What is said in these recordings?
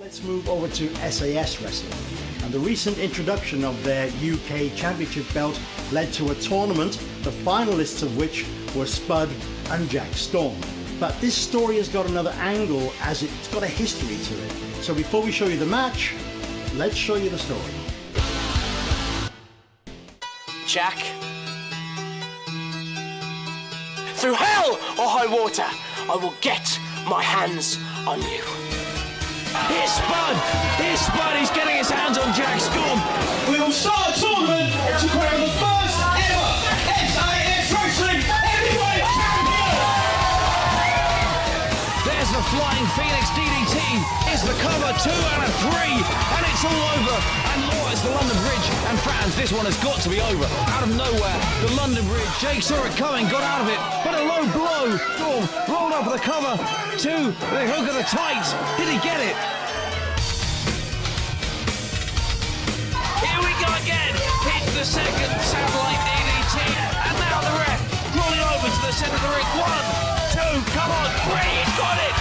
Let's move over to SAS Wrestling. And the recent introduction of their UK Championship belt led to a tournament, the finalists of which were Spud and Jack Storm. But this story has got another angle as it's got a history to it. So before we show you the match, let's show you the story. Jack, through hell or high water, I will get my hands on you. Here's Spud! Here's Spud! He's getting his hands on Jack Storm! We will start a tournament to crown the first ever SAS Wrestling Heavyweight Champion! There's the Flying Phoenix DDT. Here's the cover, 2 out of 3, and it's all over. And more as the London Bridge. And fans, this one has got to be over. Out of nowhere, the London Bridge. Jake saw it coming, got out of it, but a low blow. Storm rolled up for the cover, 2, the hook of the tights. Did he get it? Here we go again. Hits the second satellite DDT, and now the ref rolling over to the centre of the ring. 1, 2, come on, 3, he's got it.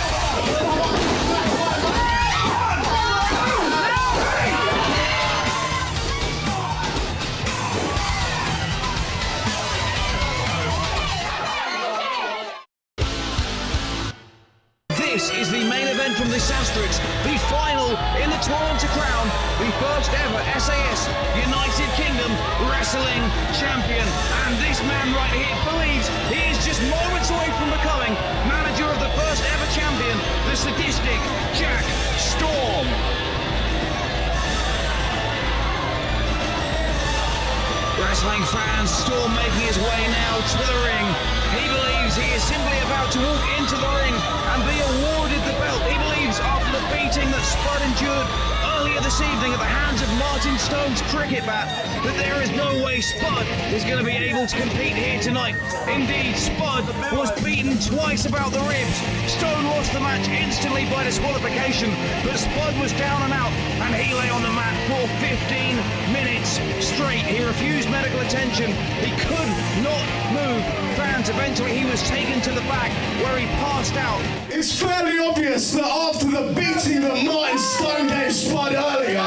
This is the main event from this asterisk, the final in the tournament to crown the first ever SAS United Kingdom Wrestling Champion. And this man right here believes he is just moments away from becoming manager of the first ever champion, the sadistic Jack Storm. Wrestling fans, Storm making his way now to the ring. He believes he is simply about to walk into the ring and be awarded the belt. He believes after the beating that Spud endured earlier this evening at the hands of Martin Stone's cricket bat, that there is no way Spud is going to be able to compete here tonight. Indeed, Spud was beaten twice about the ribs. Stone lost the match instantly by disqualification, but Spud was down and out, and he lay on the mat for 15 minutes straight. He refused medical attention. He could not move. Fans, eventually he was taken to the back where he passed out. It's fairly obvious that after the beating that Martin Stone gave Spud earlier,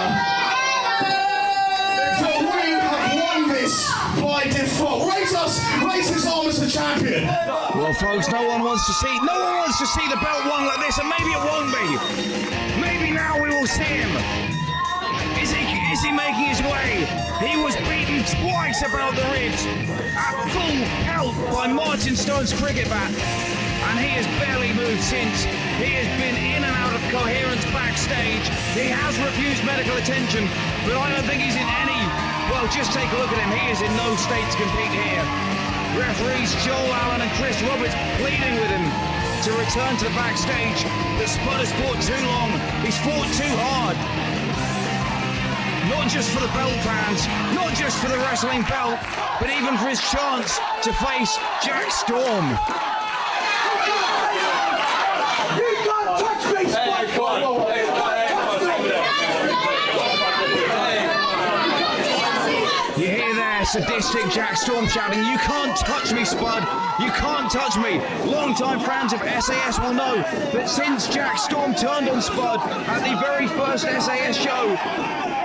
that we have won this by default. Raise his arm as the champion. Well, folks, no one wants to see the belt won like this, and maybe it won't be. Maybe now we will see him. Is he making his way? He was beaten twice about the ribs at full pelt by Martin Stone's cricket bat, and he has barely moved since. He has been in and out of coherence backstage. He has refused medical attention, but I don't think he's in any. Well, just take a look at him. He is in no state to compete here. Referees Joel Allen and Chris Roberts pleading with him to return to the backstage. The Spud has fought too long. He's fought too hard. Not just for the belt, fans, not just for the wrestling belt, but even for his chance to face Jack Storm. You can't touch me, Spud! You hear there, sadistic Jack Storm shouting, "You can't touch me, Spud! You can't touch me!" Long-time fans of SAS will know that since Jack Storm turned on Spud at the very first SAS show,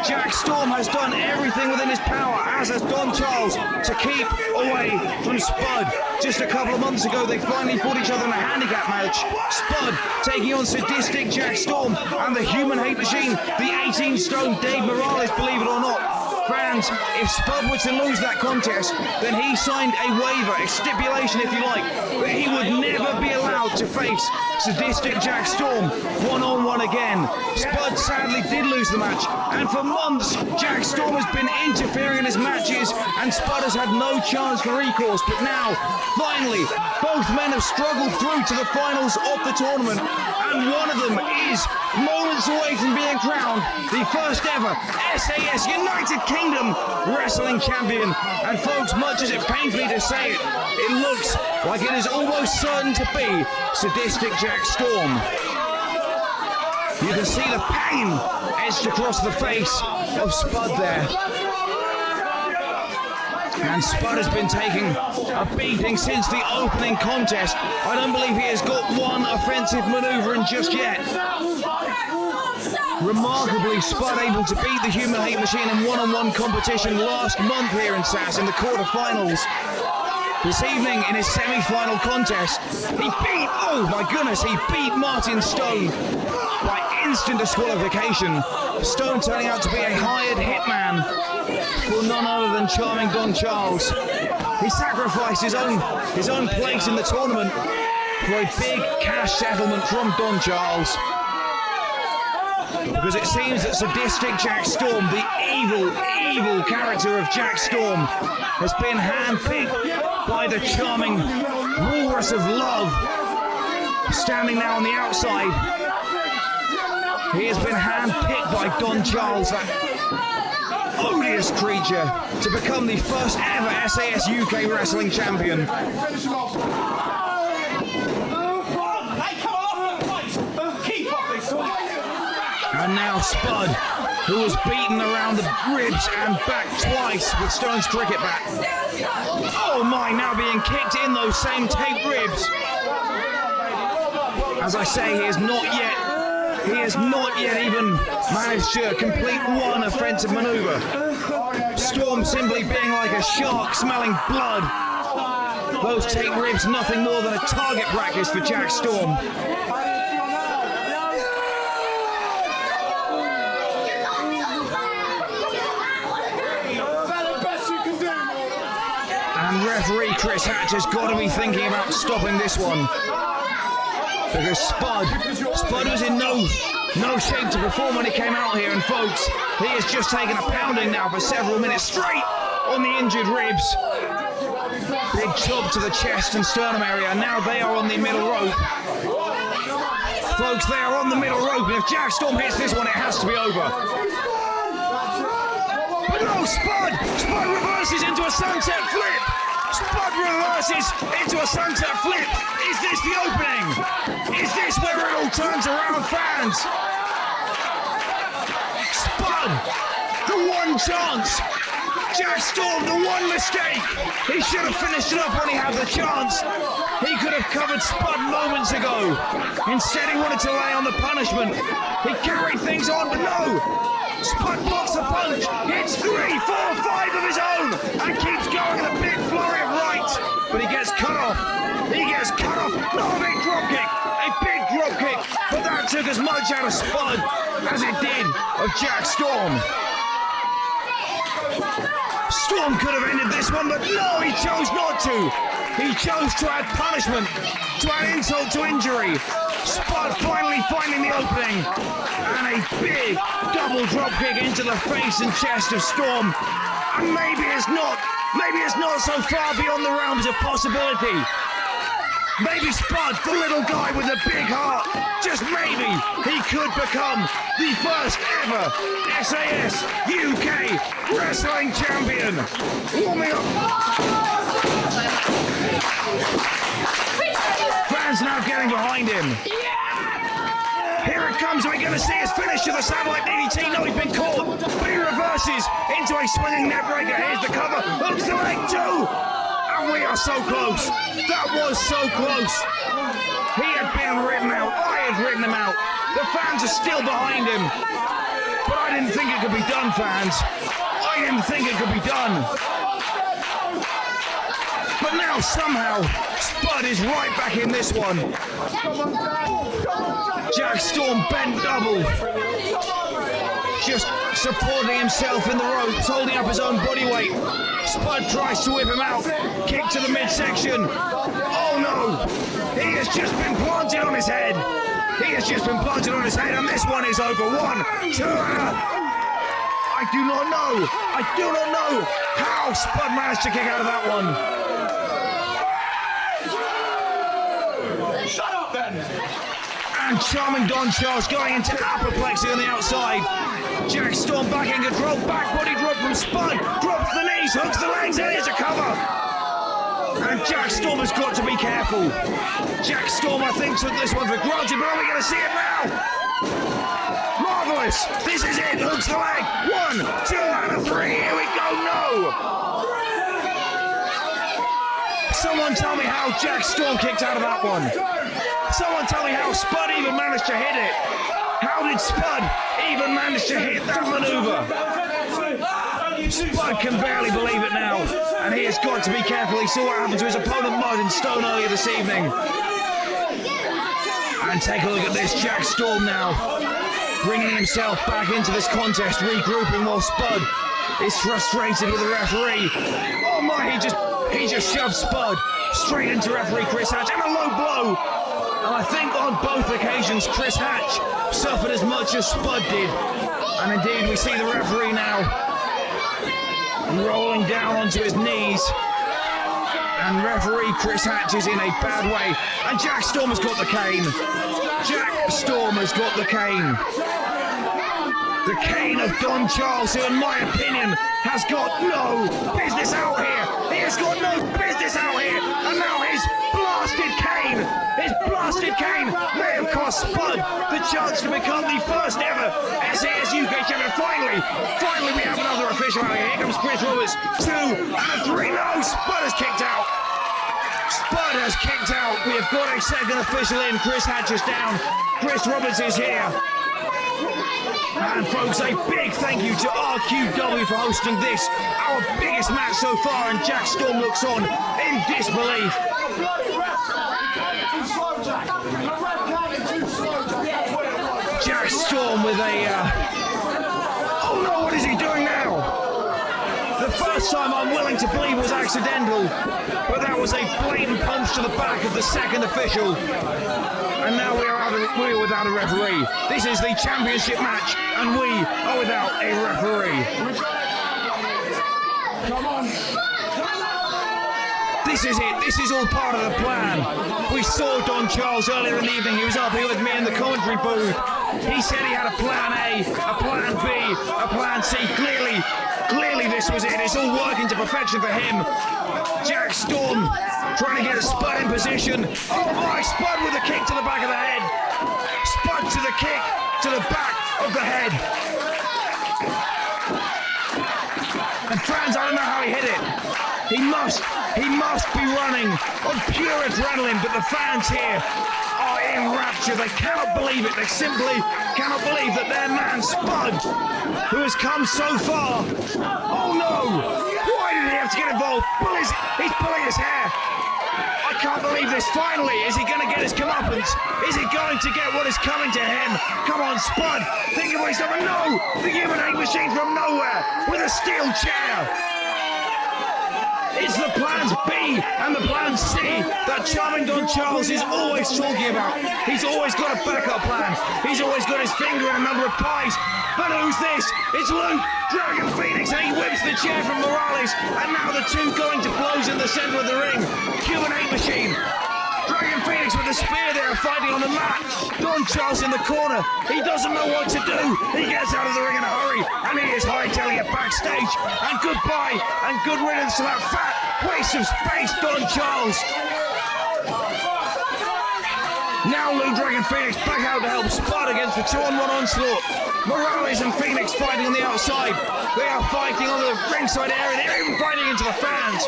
Jack Storm has done everything within his power, as has Don Charles, to keep away from Spud. Just a couple of months ago, they finally fought each other in a handicap match. Spud taking on sadistic Jack Storm and the human hate machine, the 18-stone Dave Morales, believe it or not. Fans, if Spud were to lose that contest, then he signed a waiver, a stipulation if you like, that he would never be allowed to face sadistic Jack Storm one-on-one again. Spud sadly did lose the match, and for months Jack Storm has been interfering in his matches, and Spud has had no chance for recourse. But now, finally, both men have struggled through to the finals of the tournament, and one of them is moments away from being crowned the first ever SAS United Kingdom Wrestling Champion. And folks, much as it pains me to say it, it looks like it is almost certain to be sadistic Jack Storm. You can see the pain etched across the face of Spud there. And Spud has been taking a beating since the opening contest. I don't believe he has got one offensive manoeuvre in just yet. Remarkably, Spud able to beat the Human Hate Machine in one-on-one competition last month here in SAS in the quarterfinals. This evening in his semi-final contest, he beat Martin Stone by instant disqualification. Stone turning out to be a hired hitman for none other than charming Don Charles. He sacrificed his own place in the tournament for a big cash settlement from Don Charles. Because it seems that sadistic Jack Storm, the evil character of Jack Storm, has been handpicked by the charming walrus of love, standing now on the outside. He has been handpicked by Don Charles, that odious creature, to become the first ever SAS UK Wrestling Champion. And now Spud, who was beaten around the ribs and back twice with Stone's cricket bat. Oh my, now being kicked in those same taped ribs. As I say, he has not yet even managed to complete one offensive maneuver. Storm simply being like a shark smelling blood. Those taped ribs, nothing more than a target practice for Jack Storm. And referee Chris Hatch has got to be thinking about stopping this one. Because Spud was in no shape to perform when he came out here, and folks, he has just taken a pounding now for several minutes straight on the injured ribs. Big chop to the chest and sternum area. Now they are on the middle rope. Folks, they are on the middle rope, and if Jack Storm hits this one, it has to be over. But no, Spud reverses into a sunset flip. Spud reverses into a sunset flip. Is this the opening? Is this where it all turns around, fans? Spud, the one chance. Jack Storm, the one mistake. He should have finished it up when he had the chance. He could have covered Spud moments ago. Instead, he wanted to lay on the punishment. He carried things on, but no. Spud blocks the punch, hits 3, 4, 5 of his own, and keeps going with a big flurry of right. But he gets cut off. No, a big drop kick. A big drop kick. But that took as much out of Spud as it did of Jack Storm. Storm could have ended this one, but no, he chose not to. He chose to add punishment, to add insult to injury. Spud finally finding the opening, and a big double drop kick into the face and chest of Storm. And maybe it's not so far beyond the realms of possibility. Maybe Spud, the little guy with a big heart, just maybe he could become the first ever SAS UK Wrestling Champion. Warming up. Fans now getting behind him. Here it comes. Are we going to see his finish to the satellite DDT? No, he's been caught, but he reverses into a swinging net breaker. Here's the cover. Hooks the leg too. And we are so close. That was so close. He had been written out. I had written him out. The fans are still behind him. But I didn't think it could be done, fans. I didn't think it could be done. But now somehow Spud is right back in this one. Jack Storm bent double. Just supporting himself in the ropes, holding up his own body weight. Spud tries to whip him out. Kick to the midsection. Oh no! He has just been planted on his head. And this one is over. 1, 2. I do not know how Spud managed to kick out of that one. Shut up then! And charming Don Charles going into apoplexy on the outside. Jack Storm back in control, back body drop from Spud, drops the knees, hooks the legs, and here's a cover. And Jack Storm has got to be careful. Jack Storm, I think, took this one for granted, but are we going to see it now? Marvellous! This is it, hooks the leg. 1, 2, and a 3, here we go, no! Someone tell me how Jack Storm kicked out of that one. Someone tell me how Spud even managed to hit it. How did Spud even manage to hit that maneuver? Spud can barely believe it now, and he has got to be careful. He saw what happened to his opponent Martin Stone earlier this evening. And take a look at this, Jack Storm now, bringing himself back into this contest, regrouping while Spud is frustrated with the referee. Oh my, he just shoved Spud straight into referee Chris Hatch, and a low blow. And I think on both occasions Chris Hatch suffered as much as Spud did. And indeed we see the referee now rolling down onto his knees. And referee Chris Hatch is in a bad way. And Jack Storm has got the cane. Jack Storm has got the cane. The cane of Don Charles, who in my opinion has got no business out here. He has got no business out here. And now his blasted cane may have cost Spud the chance to become the first ever SAS UK champion. Finally we have another official out here. Here comes Chris Roberts. 2 and 3. No, Spud has kicked out. Spud has kicked out. We have got a second official in. Chris Hatch is down. Chris Roberts is here. And folks, a big thank you to RQW for hosting this, our biggest match so far, and Jack Storm looks on in disbelief. Jack Storm with a... oh no, what is he doing now? The first time I'm willing to believe was accidental, but that was a blatant punch to the back of the second official. And now we're without a referee. This is the championship match, and we are without a referee. Come on. This is it. This is all part of the plan. We saw Don Charles earlier in the evening. He was up here with me in the commentary booth. He said he had a plan A, a plan B, a plan C. Clearly this was it. It's all working to perfection for him. Jack Storm trying to get Spud in position. Oh my, Spud with a kick to the back of the head. Spud to the kick to the back of the head. And fans, I don't know how he hit it. He must be running on pure adrenaline, but the fans here are in rapture. They cannot believe it. They simply cannot believe that their man Spud, who has come so far. Oh no! Why did he have to get involved? He's pulling his hair. I can't believe this. Finally, is he going to get his comeuppance? Is he going to get what is coming to him? Come on, Spud. Think of what he's done. No! The human hate machine from nowhere with a steel chair. It's the plans B and the plan C that charming Don Charles is always talking about. He's always got a backup plan. He's always got his finger in a number of pies. But who's this? It's Luke, Dragon Phoenix, and he whips the chair from Morales. And now the two going to blows in the centre of the ring. Human hate machine. Dragon Phoenix with the spear there fighting on the mat. Don Charles in the corner. He doesn't know what to do. He gets out of the ring in a hurry, and he is hightailing it backstage. And goodbye and good riddance to that fat waste of space, Don Charles. Now Lou Dragon Phoenix back out to help Spud against the 2-on-1 onslaught. Morales and Phoenix fighting on the outside. They are fighting on the ringside area. They're even fighting into the fans.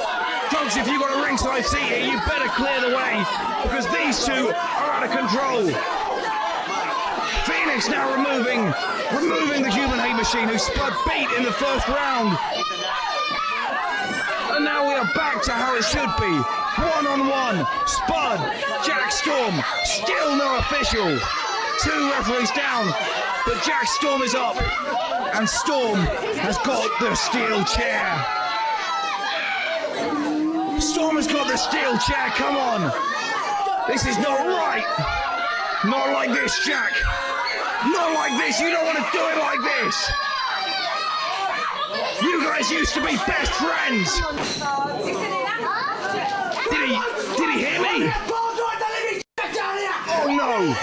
Folks, if you've got a ringside seat here, you better clear the way, because these two are out of control. Phoenix now removing the human hate machine, who Spud beat in the first round. And now we are back to how it should be. 1-on-1, Spud, Jack Storm, still no official. 2 referees down, but Jack Storm is up, and Storm has got the steel chair. Storm has got the steel chair, come on. This is not right. Not like this, Jack. Not like this, you don't want to do it like this. You guys used to be best friends. Did he hit me? Oh no.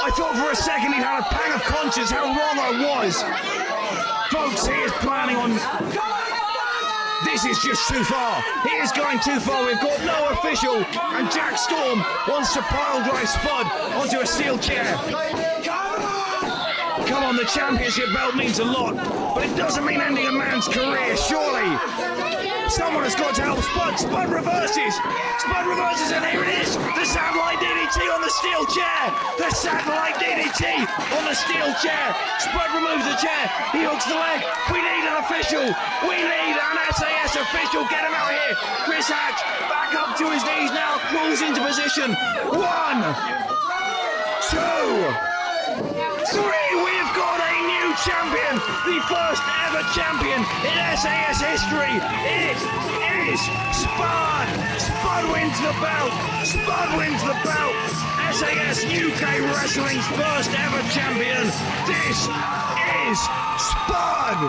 I thought for a second he had a pang of conscience how wrong I was. Folks, he is planning on... This is just too far. He is going too far. We've got no official, and Jack Storm wants to pile drive Spud onto a steel chair. Come on, the championship belt means a lot, but it doesn't mean ending a man's career, surely. Someone has got to help Spud. Spud reverses. Spud reverses, and here it is. The satellite DDT on the steel chair. The satellite DDT on the steel chair. Spud removes the chair. He hooks the leg. We need an official. We need an SAS official. Get him out here. Chris Hatch back up to his knees now. Crawls into position. 1, 2, 3. We've got a new champion. The first ever champion in SAS history. It is Spud. Spud wins the belt. Spud wins the belt. SAS UK Wrestling's first ever champion. This is Spud.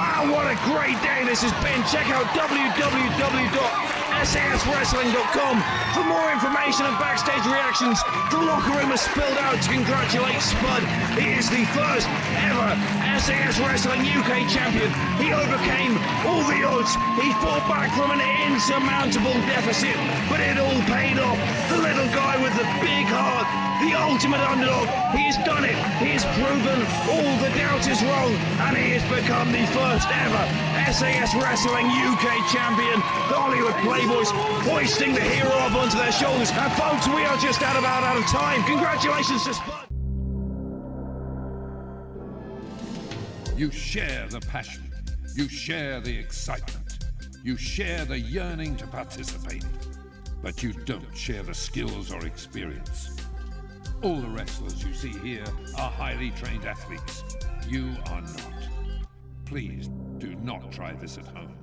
Ah, what a great day this has been. Check out www.saswrestling.com for more information and backstage reactions. The locker room has spilled out to congratulate Spud. He is the first ever SAS Wrestling UK champion. He overcame all the odds. He fought back from an insurmountable deficit, but it all paid off. The little guy with the big heart, the ultimate underdog, he has done it. He has proven all the doubters wrong, and he has become the first ever SAS Wrestling UK champion. The Hollywood Playboys hoisting the hero up onto their shoulders. And folks, we are just about out of time. Congratulations to Spud. You share the passion, you share the excitement, you share the yearning to participate, but you don't share the skills or experience. All the wrestlers you see here are highly trained athletes. You are not. Please do not try this at home.